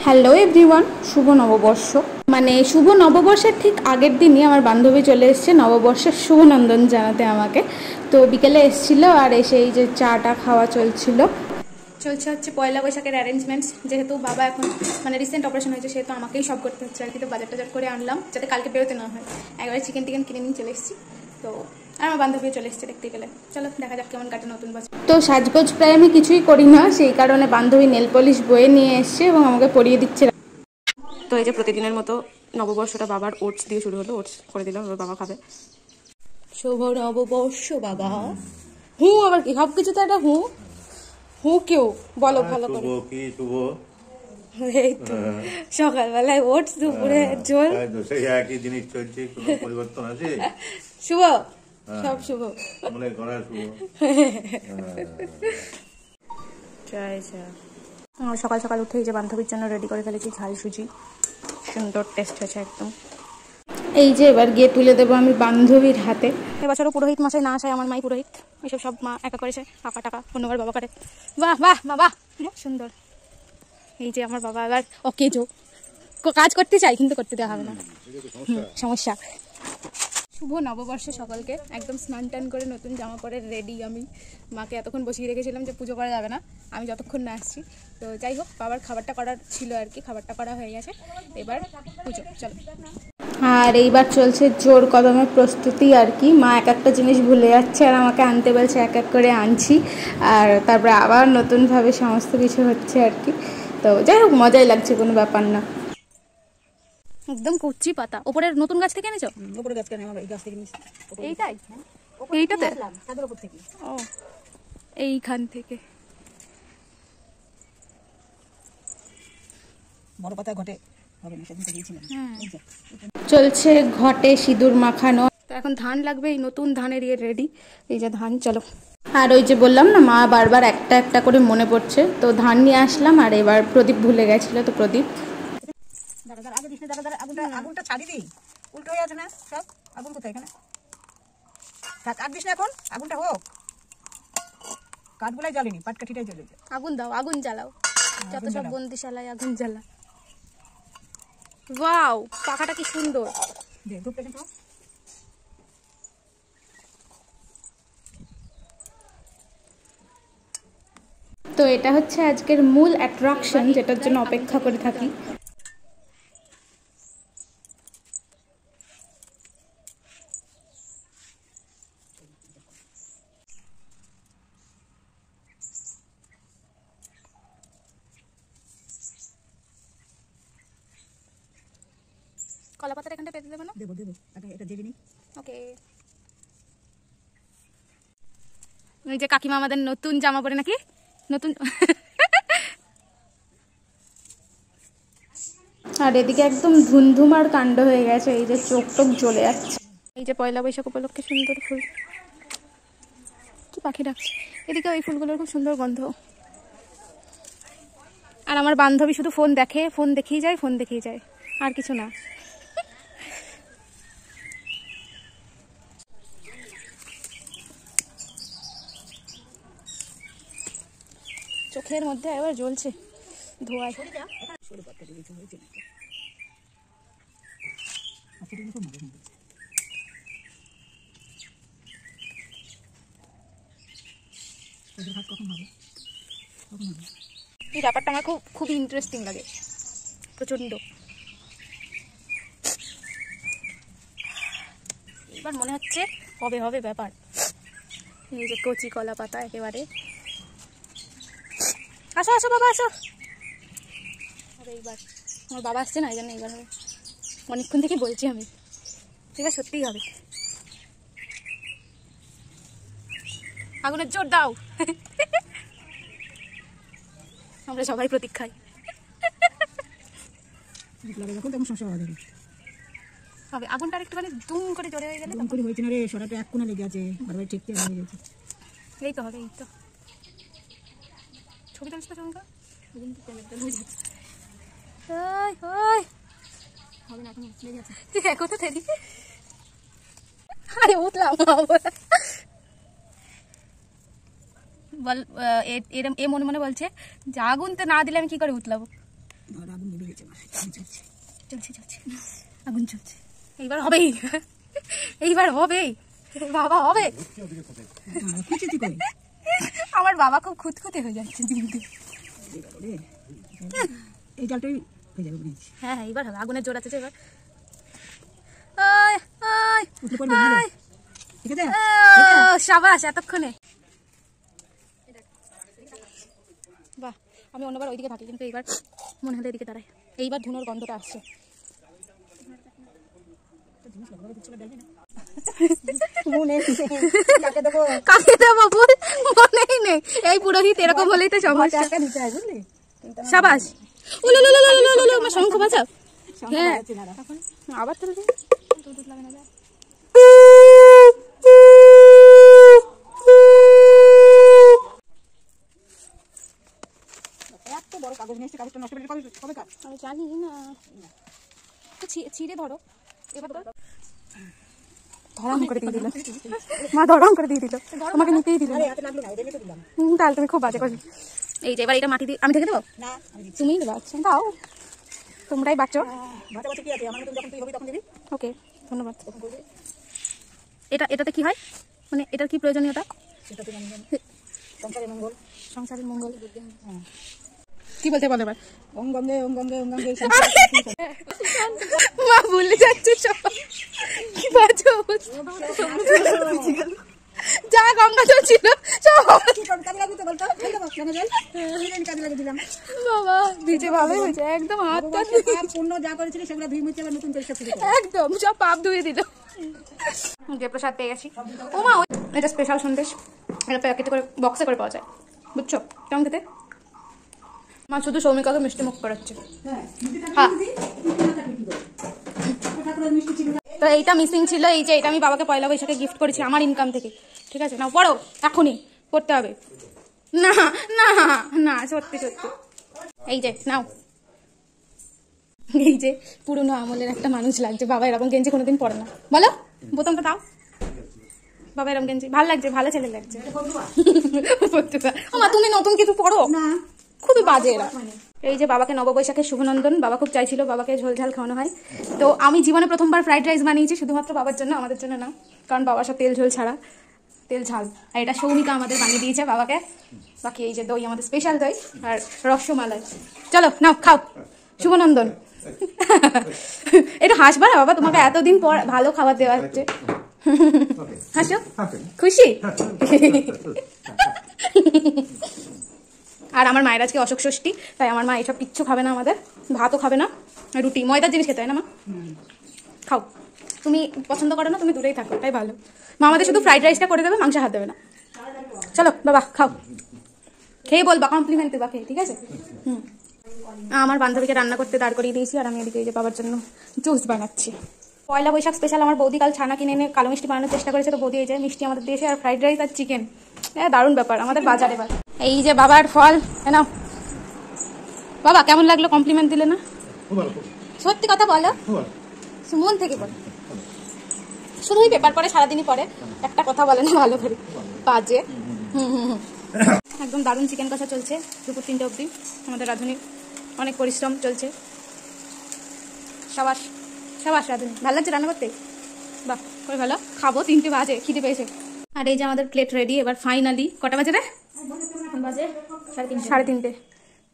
Hello everyone, শুভ নববর্ষ। মানে শুভ নববর্ষের ঠিক আগের দিনই আমার বান্ধবী চলে এসেছে নববর্ষের শুভনন্দন জানাতে আমাকে। তো বিকেলে এসেছিলো আর এসে এই যে চাটা খাওয়া চলছে হচ্ছে পয়লা বৈশাখের অ্যারেঞ্জমেন্টস। যেহেতু বাবা এখন মানে রিসেন্ট অপারেশন হয়েছে সেহেতু আমাকেই সব করতে হচ্ছে আর কি। তো বাজার টাজার করে আনলাম যাতে কালকে বেরোতে না হয়। একবারে চিকেন টিকেন কিনে নিয়ে চলে এসেছি। তো আর আমার বান্ধবী চলে এসেছে দেখতে গেলে। চলো দেখা যাক কেমন কাটে নতুন বছর। তো সাজগোজ প্রায় আমি কিছুই করি না, সেই কারণে বান্ধবী নেল পলিশ বয়ে নিয়ে এসছে এবং আমাকে পরিয়ে দিচ্ছে। তো এই যে প্রতিদিনের মতো নববর্ষটা বাবার ওটস দিয়ে শুরু হলো। ওটস করে দিলাম, এবার বাবা খাবে। শুভ নববর্ষ বাবা। আবার কি সব কিছু তো একটা কেউ বলো ভালো করে। এই তো সকালবেলায় ওটস, দুপুরে ঝোল, সেই একই জিনিস চলছে, কোনো পরিবর্তন আছে? শুভ, সব শুভ, মনে করা শুভ। সকাল সকাল উঠে এই যে বান্ধবীর জন্য রেডি করে ফেলেছি ঝাল সুজি। সুন্দর টেস্ট হয়েছে একদম। এই যে এবার গিয়ে তুলে দেবো আমি বান্ধবীর হাতে। এবছরও পুরোহিত মশাই না আসায় আমার মাই পুরোহিত, এইসব সব মা একা করেছে। টাকা টাকা অন্যবার বাবা করে। বাহ বাহ বাবা, সুন্দর। এই যে আমার বাবা এবার অকেজো কাজ করতে চাই কিন্তু করতে দেওয়া হবে না, সমস্যা। শুভ নববর্ষে সকলকে। একদম স্নান টান করে নতুন জামা পরে রেডি আমি। মাকে এতক্ষণ বসিয়ে রেখেছিলাম যে পুজো করা যাবে না আমি যতক্ষণ না আসছি। তো যাই হোক, বাবার খাবারটা করার ছিল আর কি, খাবারটা করা হয়ে গেছে, এবার পুজো চলো। আর এইবার চলছে জোর কদমে প্রস্তুতি আর কি। মা এক একটা জিনিস ভুলে যাচ্ছে আর আমাকে আনতে বলছে, এক এক করে আনছি। আর তারপরে আবার নতুনভাবে সমস্ত কিছু হচ্ছে আর কি। তো যাই হোক, মজাই লাগছে, কোনো ব্যাপার না। একদম কচি পাতা। ওপরের নতুন গাছ থেকে এনেছো? ওপরে গাছ কেন, আমার এই গাছ থেকে নিয়েছি। এইটাই, এইটাতে? ছাদের উপর থেকে। ও, এইখান থেকে বড় পাতা ঘটে হবে না, সেদিন তো দিয়েছিলাম। চলছে ঘটে সিঁদুর মাখানো। তো এখন ধান লাগবে, এই নতুন ধানের ইয়ে রেডি। এই যে ধান, চলো। আর ওই যে বললাম না, মা বারবার একটা একটা করে মনে পড়ছে, তো ধান নিয়ে আসলাম। আর এবার প্রদীপ ভুলে গেছিল, তো প্রদীপ আগে দিস না, আগুনটা ছাড়ি দিই, উল্টো হয়ে আছে না সব। আগুন কোথায় এখানে? কাট দিস না এখন, আগুনটা হোক। কাঠগুলাই জ্বলেনি, পাটকাঠিটাই জ্বলেছে। আগুন দাও, আগুন জ্বালাও, যত সব বন্দিশালায় আগুন জ্বালা। ওয়াও, পাখাটা কি সুন্দর। তো এটা হচ্ছে আজকের মূল অ্যাট্রাকশন, যেটার জন্য অপেক্ষা করে থাকি। কলা পাতাটা এখানটা পেতে দেবো না? দেবো এটা জেগে নিই। ওকে। ওই যে কাকিমা আমাদের নতুন জামা পরে নাকি নতুন। আর এদিকে একদম ধুমধুমার কাণ্ড হয়ে গেছে, এই যে চোখ টোক জ্বলে যাচ্ছে। এই যে পয়লা বৈশাখ উপলক্ষে সুন্দর ফুল, কি পাখি ডাকছে। এদিকে ওই ফুলগুলোর খুব সুন্দর গন্ধ। আর আমার বান্ধবী শুধু ফোন দেখে, ফোন দেখেই যায়, আর কিছু না। চোখের মধ্যে এবার জ্বলছে ধোঁয়ায়। এই ব্যাপারটা আমার খুব ইন্টারেস্টিং লাগে, প্রচন্ড। এবার মনে হচ্ছে হবে ব্যাপার। এই যে কচি কলা পাতা একেবারে। আসো বাবা, আসো। হবে এইবার, আমার বাবা আসছে না, এই জন্য এইবার হবে। অনেকক্ষণ থেকে বলছি আমি, এবার সত্যিই হবে। আগুনের জোর দাও। আমরা সবাই প্রতীক্ষায়। হবে আগুনটা একটুখানি দুম করে জোরে হয়ে গেলে। হয়েছে না রে, সরাটা এক কোণে লেগে আছে, বারবার ঠিকতে হয়ে গেছে। এই তো হবে, এই তো। ছবি তুলিস তো চমকা। হবে না, এখন লেগে আছে। এখন তো থেলি। আরে উঠলাম বল। এ মনে মনে বলছে যে আগুন তো না দিলে আমি কি করে উঠলাম। আগুন নিভে গেছে, চলছে চলছে, আগুন চলছে। এইবার হবেই, এইবার হবেই বাবা, হবে। আমার বাবা খুব খুঁতখুঁতে হয়ে যাচ্ছে দিন দিন। এই জলটাই হয়ে যাবে। হ্যাঁ হ্যাঁ, এইবার হবে, আগুনের জোর আছে যে এবার। সাবাস, এতক্ষণে। বাহ, আমি অন্যবার ওইদিকে থাকি, কিন্তু এইবার মনে হলে এদিকে দাঁড়াই। এইবার ধুনোর গন্ধটা আসছে। কাকে দেবো মনেই নেই। এই পুরোহিত এরকম হলেই তো সমস্যা। সাবাস, আমার শঙ্খ বাজাও। হ্যাঁ, আবার তো লাগে না। এত বড় কাগজ নিয়ে এসে কাগজটা নষ্ট করে কবে কাজ? আমি জানি না, ছিঁড়ে ধরো। এবার ধরাম করে দিয়ে দিল মা, ধরাম করে দিয়ে দিল, তোমাকে নিতেই দিল। তাহলে তুমি খুব বাজে করবে। এই যে এবার এটা মাটি দিয়ে আমি ঢেকে দেবো? না, তুমিই দেবো। আচ্ছা দাও, তোমরাই বাচ্চো। ওকে, ধন্যবাদ। এটাতে কি হয়, মানে এটার কি প্রয়োজনীয়তা? সংসারের মঙ্গল। কি বলতে বলো এবার? ওম গঙ্গে ওম গঙ্গে ওম গঙ্গে। মা ভুলে যাচ্ছে সব, কি বাজে অবস্থা। যা গঙ্গা জল ছিল বাবা, ভিজে ভালোই হয়েছে একদম। হাত পূর্ণ যা করেছিলি সেগুলো ধুই মুছে নতুন পরিষ্কার শুরু করো। একদম সব পাপ ধুয়ে দিল। যে প্রসাদ পেয়ে গেছি। ও মা, এটা স্পেশাল সন্দেশ, এটা প্যাকেটে করে বক্সে করে পাওয়া যায়, বুঝছো? কেমন খেতে? মা শুধু সৌমিকাকে মিষ্টি মুখ করাচ্ছে। হ্যাঁ, তো এইটা মিসিং ছিল। এই যে এটা আমি বাবাকে পয়লা বৈশাখে গিফট করেছি আমার ইনকাম থেকে। ঠিক আছে, নাও পড়ো, এখনই পড়তে হবে। না না না, সত্যি সত্যি। এই যে নাও। এই যে পুরনো আমলের একটা মানুষ লাগছে। বাবা এরকম গেঞ্জি কোনোদিন পরে না, বলো বোতামটা দাও। বাবা এরকম গেঞ্জি ভালো লাগছে, ভালো ছেলে লাগছে। মা তুমি নতুন কিছু পড়ো না, খুবই বাজে এরা। এই যে বাবাকে নববৈশাখের শুভনন্দন। বাবা খুব চাইছিল বাবাকে ঝোল ঝাল খাওয়ানো হয়, তো আমি জীবনে প্রথমবার ফ্রাইড রাইস বানিয়েছি, শুধুমাত্র বাবার জন্য, আমাদের জন্য না, কারণ বাবা সব তেল ঝোল ছাড়া, তেল ঝাল। আর এটা সৌমিকা আমাদের বানিয়ে দিয়েছে বাবাকে। বাকি এই যে দই, আমাদের স্পেশাল দই, আর রসমালাই। চলো নাও খাও, শুভনন্দন। এটা হাসবা না বাবা, তোমাকে এতদিন পর ভালো খাবার দেওয়া হচ্ছে। হাসো, খুশি? আর আমার মায়ের আজকে অশোক ষষ্ঠী, তাই আমার মা এসব কিচ্ছু খাবে না, আমাদের ভাতও খাবে না, রুটি ময়দার জিনিস খেতে হয় না। মা খাও, তুমি পছন্দ করো না, তুমি দূরেই থাকো, তাই ভালো। মা আমাদের শুধু ফ্রাইড রাইসটা করে দেবে, মাংস হাত দেবে না। চলো বাবা খাও, খেয়ে বলবা, কমপ্লিমেন্ট দেবা খেয়ে, ঠিক আছে? আমার বান্ধবীকে রান্না করতে দাঁড় করিয়ে দিয়েছি, আর আমি এদিকে এই যে বাবার জন্য জুস বানাচ্ছি। পয়লা বৈশাখ স্পেশাল আমার বৌদি কাল ছানা কিনে এনে কালো মিষ্টি বানানোর চেষ্টা করেছে, তো বৌদি এই যে মিষ্টি আমাদের দিয়েছে, আর ফ্রাইড রাইস আর চিকেন। দারুণ ব্যাপার আমাদের বাজারে। এবার এই যে বাবার ফল, নাও বাবা। কেমন লাগলো? কমপ্লিমেন্ট দিলে না? সত্যি কথা বলো, মন থেকে বলো। শুধুই পেপার পরে, সারাদিনই পরে, একটা কথা বলে না ভালো করে, বাজে। একদম দারুণ চিকেন কষা চলছে দুপুর 3টে অবধি। আমাদের রাঁধুনির অনেক পরিশ্রম চলছে। সাবাস সাবাস রাঁধুনি, ভালো লাগছে রান্না করতে? বাহ, করে ভালো। খাবো, 3টে বাজে, খিদে পেয়েছে। আর এই যে আমাদের প্লেট রেডি। এবার ফাইনালি কটা বাজে রে? বাজে 3:30।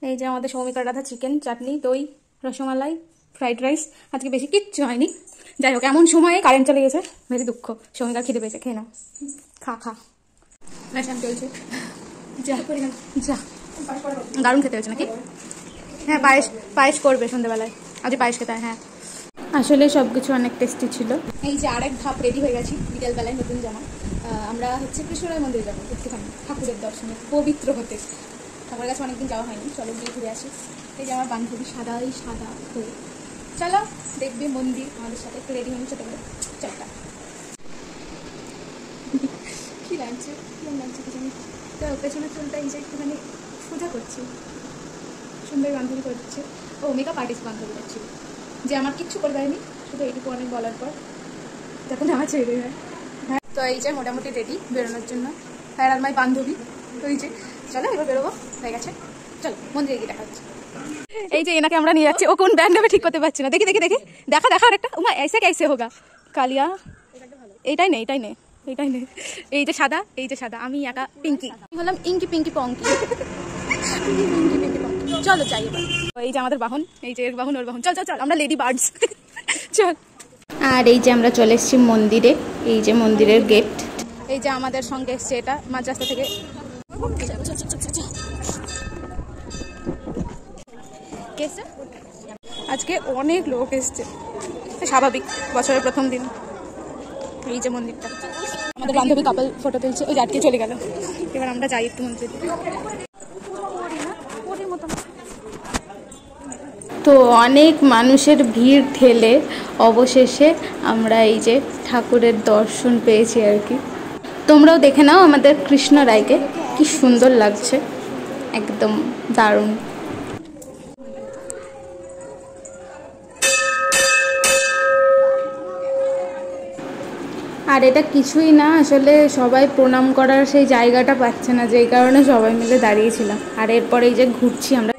এই যে আমাদের সৌমিকার রাধা চিকেন, চাটনি, দই, রসমালাই, ফ্রাইড রাইস। আজকে বেশি কিচ্ছু হয়নি। যাই হোক, এমন সময়ে কারেন্ট চলে গেছে, ভেরি দুঃখ। সৌমিকার খিদে পেয়েছে, খেয়ে নাও, খা খা। নেশান চলছে, যা যা। দারুণ খেতে হয়েছে নাকি? হ্যাঁ, পায়েস পায়েস করবে সন্ধ্যেবেলায়, আজ পায়েস খেতে হয়। হ্যাঁ, আসলে সব কিছু অনেক টেস্টি ছিল। এই যে আরেক ধাপ রেডি হয়ে গেছি, বিকেলবেলায় নতুন জামা। আমরা হচ্ছে কৃষ্ণরায় মন্দিরে যাবো একটুখানি ঠাকুরের দর্শনে, পবিত্র হতে। ঠাকুরের কাছে অনেকদিন যাওয়া হয়নি, চলো গিয়ে ঘুরে আসি। এই যে আমার বান্ধবী সাদাই সাদা হয়ে, চলো দেখবে মন্দির আমাদের সাথে। একটু রেডি হয়ে ছোটো করে চারটা। কি লাগছে কেমন লাগছে কি জানি। তো পেছনে চুলটা এই যে একটুখানি সোজা করছি, সুন্দর বান্ধবী করছে। ও মেকআপ আর্টিস্ট বান্ধবী করছিল, যে আমার কিচ্ছু করে দেয়নি, শুধু এইটুকু অনেক বলার পর যখন আমার ছেড়ে হয়। হ্যাঁ, তো এই যে মোটামুটি রেডি বেরোনোর জন্য। আর আমার বান্ধবী, তো এই যে চলো এবার বেরোবো, হয়ে গেছে। চলো মন্দিরে গিয়ে দেখা হচ্ছে। এই যে এনাকে আমরা নিয়ে যাচ্ছি, ও কোন ব্যান্ড নেবে ঠিক করতে পারছি না। দেখি দেখি দেখি, দেখা দেখা আরেকটা, উমা ऐसे कैसे होगा কালিয়া, এইটাই নেই এইটাই নেই এইটাই নেই। এই যে সাদা, এই যে সাদা, আমি একা পিঙ্কি, আমি হলাম ইঙ্কি পিঙ্কি পঙ্কি। চলো যাই এবার। এই যে আমাদের বাহন, এই যে এর বাহন ওর বাহন, চল চল চল, আমরা লেডি বার্ডস। চল। আর এই যে আমরা চলে এসেছি মন্দিরে, এই যে মন্দিরের গেট। এই যে আমাদের সঙ্গে এসছে এটা মাঝ রাস্তা থেকে। আজকে অনেক লোক এসছে, স্বাভাবিক, বছরের প্রথম দিন। এই যে মন্দিরটা, আমাদের বান্ধবী কাপল ফটো তুলছে, ওই আটকে চলে গেল। এবার আমরা যাই একটু মন্দিরে। তো অনেক মানুষের ভিড় ঠেলে অবশেষে আমরা এই যে ঠাকুরের দর্শন পেয়েছি আর কি। তোমরাও দেখে নাও আমাদের কৃষ্ণ রায়কে, কি সুন্দর লাগছে, একদম দারুণ। আর এটা কিছুই না, আসলে সবাই প্রণাম করার সেই জায়গাটা পাচ্ছে না, যেই কারণে সবাই মিলে দাঁড়িয়েছিলাম। আর এরপরে এই যে ঘুরছি আমরা।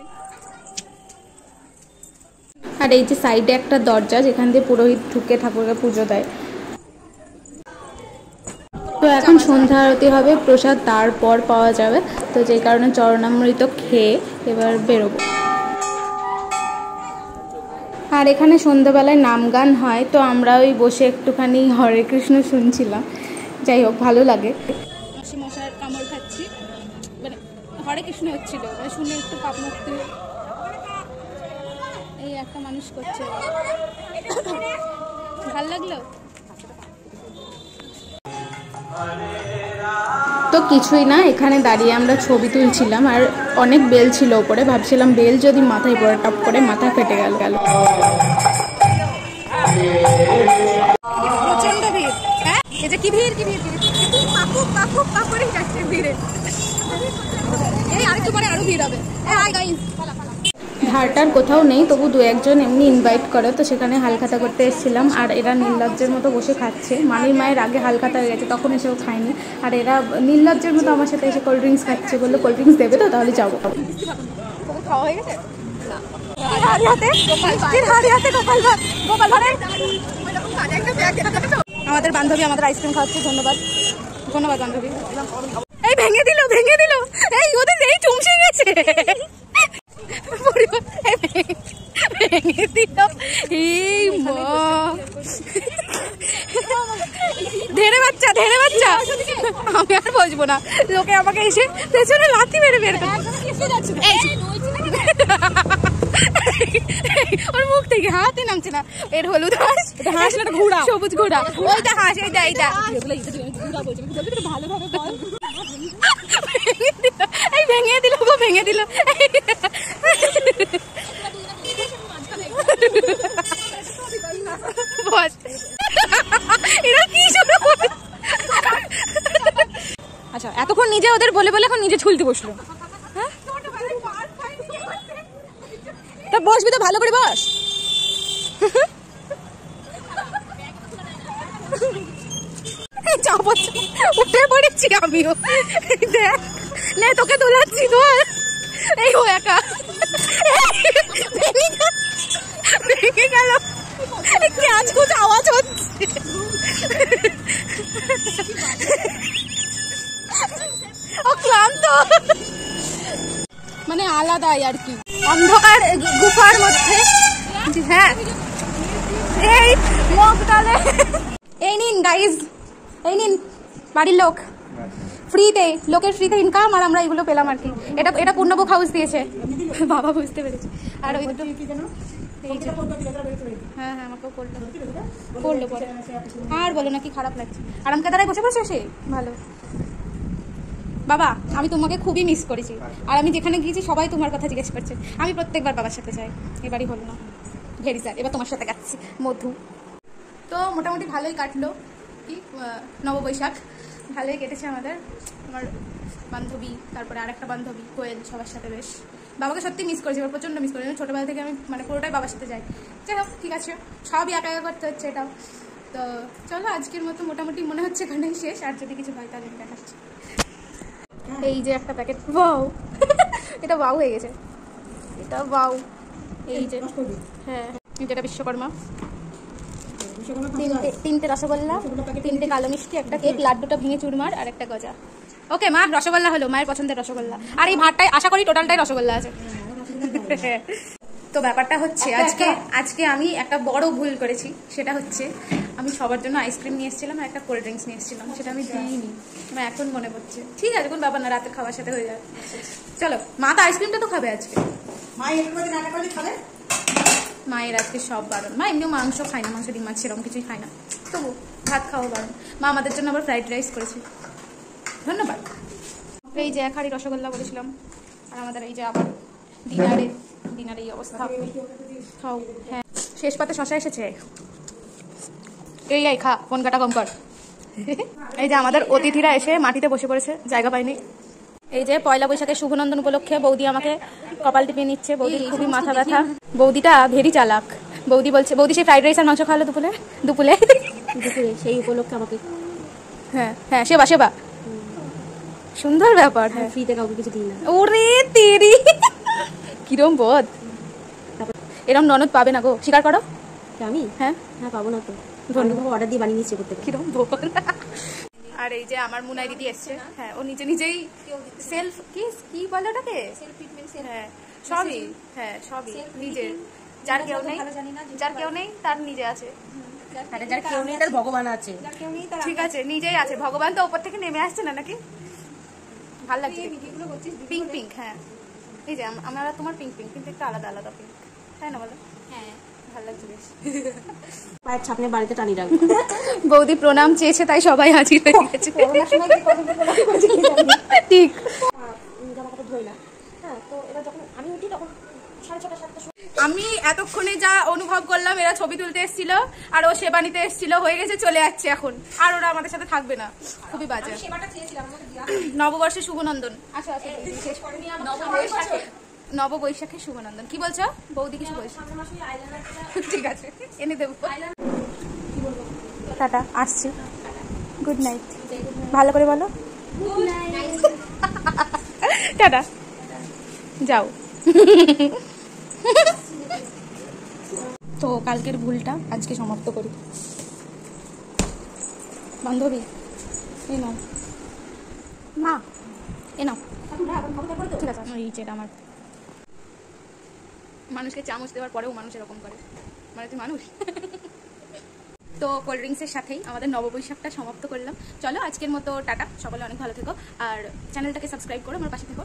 আর এই যে সাইডে একটা দরজা, যেখান দিয়ে পুরোহিত ঢুকে ঠাকুরকে পুজো দেয়। তো এখন সন্ধ্যা আরতি হবে, প্রসাদ তারপর পাওয়া যাবে, তো যেই কারণে চরণামৃত খেয়ে এবার বেরোবো। আর এখানে সন্ধ্যাবেলায় নাম গান হয়, তো আমরা ওই বসে একটুখানি হরে কৃষ্ণ শুনছিলাম। যাই হোক, ভালো লাগে। মাসি মশার কামড় খাচ্ছি, মানে হরে কৃষ্ণ হচ্ছিল, মানে শুনে একটু পাপ মুক্তি। এই একটা মানুষ করছে, ভাল লাগলো। তো কিছুই না, এখানে দাঁড়িয়ে আমরা ছবি তুলছিলাম। আর অনেক বেল ছিল ওপরে, ভাবছিলাম বেল যদি মাথায় পড়ে, টপ করে মাথা ফেটে গেল। প্রচন্ড ভিড়। হ্যাঁ, এই যে কি ভিড়, কি ভিড়, কাকুরেই যাচ্ছে ভিড়ে। এই আরেকটু পরে আরো ভিড় হবে। হাই গাইস, ধারটার কোথাও নেই, তবু দু একজন এমনি ইনভাইট করে, তো সেখানে হালখাতা করতে এসেছিলাম। আর এরা নির্লজ্জের মতো বসে খাচ্ছে। মানির মায়ের আগে হালখাতা হয়ে গেছে, তখন এসেও খায়নি। আর এরা নির্লজ্জের মতো আমার সাথে এসে কোল্ড ড্রিঙ্কস খাচ্ছে, বললো কোল্ড ড্রিঙ্কস দেবে তো, তাহলে যাবো। খাওয়া হয়ে গেছে। আমাদের বান্ধবী আমাদের আইসক্রিম খাওয়াচ্ছে, ধন্যবাদ ধন্যবাদ বান্ধবী। এই ভেঙে দিল, ভেঙে দিল, এই ওদের এই চুমসে গেছে, ভেঙে দিল। এই ধেড়ে বাচ্চা, ধেড়ে বাচ্চা, আমি আর বসবো না। লোকে আমাকে এসে পেছনে লাথি মেরে বের করে, ওর মুখ থেকে হাতই নামছে না। এর হলুদ হাঁস, হাঁস না ঘোড়া, সবুজ ঘোড়া, ওইটা হাঁস, এইটা এইটা ভালোভাবে বল। এই ভেঙে দিল গো, ভেঙে দিল। এরা কি শুরু করে? আচ্ছা, এতক্ষণ নিজে ওদের বলে বলে এখন নিজে ছুলতে বসলো। হ্যাঁ, তা বসবি তো ভালো করে বস। উঠে পড়েছি আমিও, দেখ নে তোকে দোলাচ্ছি, ধর। এই ও একা ভেঙে গেল, ক্যাচ কুচ আওয়াজ হচ্ছে। ও ক্লান্ত, মানে আলাদাই আর কি, অন্ধকার গুফার মধ্যে। হ্যাঁ, এই মগডালে। এই নিন গাইজ, এই নিন বাড়ির লোক, ফ্রিতে, লোকের ফ্রিতে ইনকাম, আর আমরা এগুলো পেলাম আর কি। এটা এটা পূর্ণবুক হাউস দিয়েছে, বাবা বুঝতে পেরেছে। আর ওই দুটো, হ্যাঁ হ্যাঁ আমাকেও করলো পরে। আর বলো না কি খারাপ লাগছে। আরামকে দ্বারাই বসে বসে সে ভালো। বাবা, আমি তোমাকে খুবই মিস করেছি, আর আমি যেখানে গিয়েছি সবাই তোমার কথা জিজ্ঞেস করছে। আমি প্রত্যেকবার বাবার সাথে যাই, এবারই হলো না, ভেরি স্যাড। এবার তোমার সাথে যাচ্ছি মধু। তো মোটামুটি ভালোই কাটলো, কি নববৈশাখ ভালোই কেটেছে আমাদের। আমার বান্ধবী, তারপরে আরেকটা বান্ধবী কোয়েল, সবার সাথে বেশ। বাবাকে সত্যি মিস করেছি, এবার প্রচণ্ড মিস করেছি। ছোটোবেলা থেকে আমি মানে পুরোটাই বাবার সাথে যাই। যাই হোক, ঠিক আছে, সবই একা একা করতে হচ্ছে এটাও। তো চলো আজকের মতো মোটামুটি মনে হচ্ছে এখানেই শেষ, আর যদি কিছু হয় তাহলে দেখাচ্ছি। এই যে একটা প্যাকেট, ওয়াও এটা বাউ হয়ে গেছে, এটা বাউ। এই যে হ্যাঁ, যেটা বিশ্বকর্মা। তিনটে রসগোল্লা, তিনটে কালো মিষ্টি, একটা কেক, লাড্ডুটা ভেঙে চুরমার, আর একটা গজা। ওকে মা, রসগোল্লা হলো, মায়ের পছন্দের রসগোল্লা। আর এই ভাতটাই আশা করি টোটালটাই রসগোল্লা আছে। তো ব্যাপারটা হচ্ছে আজকে আমি একটা বড় ভুল করেছি। সেটা হচ্ছে আমি সবার জন্য আইসক্রিম নিয়ে এসেছিলাম আর একটা কোল্ড ড্রিঙ্কস নিয়ে এসেছিলাম, সেটা আমি দিইনি। আমার এখন মনে পড়ছে। ঠিক আছে, কোন ব্যাপার না, রাতের খাবার সাথে হয়ে যাবে। চলো, মা তো আইসক্রিমটা তো খাবে আজকে। মায়ের আজকে সব বারণ। মা এমনিও মাংস খায় না, মাংস ডিম মাছ সেরকম কিছুই খায় না, তবু ভাত খাওয়া বারণ। মা আমাদের জন্য আবার ফ্রাইড রাইস করেছে, ধন্যবাদ। এই যে এক হাঁড়ি রসগোল্লা বলেছিলাম। আর আমাদের এই যে আবার ডিনারে এই অবস্থা। খাও। হ্যাঁ, শেষ পাতে শশা এসেছে। এই খা, ফোন কাটা কম কর। এই যে আমাদের অতিথিরা এসে মাটিতে বসে পড়েছে, জায়গা পায়নি। এই যে পয়লা বৈশাখের শুভনন্দন উপলক্ষে বৌদি আমাকে কপাল টিপে নিচ্ছে। বৌদির খুবই মাথা ব্যথা। বৌদিটা ভেরি চালাক। বৌদি বলছে, বৌদি সেই ফ্রাইড রাইস আর মাংস খাওয়ালো দুপুরে সেই উপলক্ষে আমাকে। হ্যাঁ হ্যাঁ, সেবা সুন্দর ব্যাপার। হ্যাঁ, ফ্রিতে কাউকে কিছু দিই না। ওরে তেরি, কিরম বদ। এরম ননদ পাবে না গো, স্বীকার করো। আমি হ্যাঁ হ্যাঁ পাবো না তো, ধন্যবাদ। অর্ডার দিয়ে বানিয়ে নিচ্ছে করতে। কিরম বল। আর এই যে আমার মুনাই দিদি এসছে। হ্যাঁ, ও নিজেই সেলফ কি বলে ওটাকে, হ্যাঁ সবই, হ্যাঁ সবই নিজের। যার কেউ নেই তার নিজে আছে, যার কেউ নেই তার ভগবান আছে। ঠিক আছে, নিজেই আছে। ভগবান তো উপর থেকে নেমে আসছে না নাকি? ভালো লাগছে পিঙ্ক। হ্যাঁ, এই যে আমরা তোমার পিঙ্ক কিন্তু একটু আলাদা পিঙ্ক, তাই না বলো? হ্যাঁ, ভালো লাগছে বেশ। পায়ের ছাপনে বাড়িতে টানি রাখবো। বৌদি প্রণাম চেয়েছে, তাই সবাই হাজির হয়ে গেছে। ঠিক। আমি এতক্ষণে যা অনুভব করলাম, এরা ছবি তুলতে এসেছিল আর ও সেবা নিতে এসেছিল, হয়ে গেছে, চলে যাচ্ছে এখন। আর ওরা আমাদের সাথে থাকবে না, খুবই বাজে। নববর্ষে শুভনন্দন। আচ্ছা, নববৈশাখে শুভনন্দন। কি বলছো বৌদি? কিছু বলছো? ঠিক আছে, এনে দেবো। টাটা, আসছি। Good night. ভালো করে বলো টাটা, যাও। তো কালকের ভুলটা আজকে সমাপ্ত করি। বান্ধবী এই নাও, মা এ নাও। ঠিক আছে, এই যেটা আমার মানুষকে চামচ দেওয়ার পরেও মানুষ এরকম করে, মানে তুই মানুষ। তো কোল্ড ড্রিঙ্কসের সাথেই আমাদের নববৈশাখটা সমাপ্ত করলাম। চলো আজকের মতো টাটা, সকলে অনেক ভালো থেকো আর চ্যানেলটাকে সাবস্ক্রাইব করো, আমার পাশে থেকো।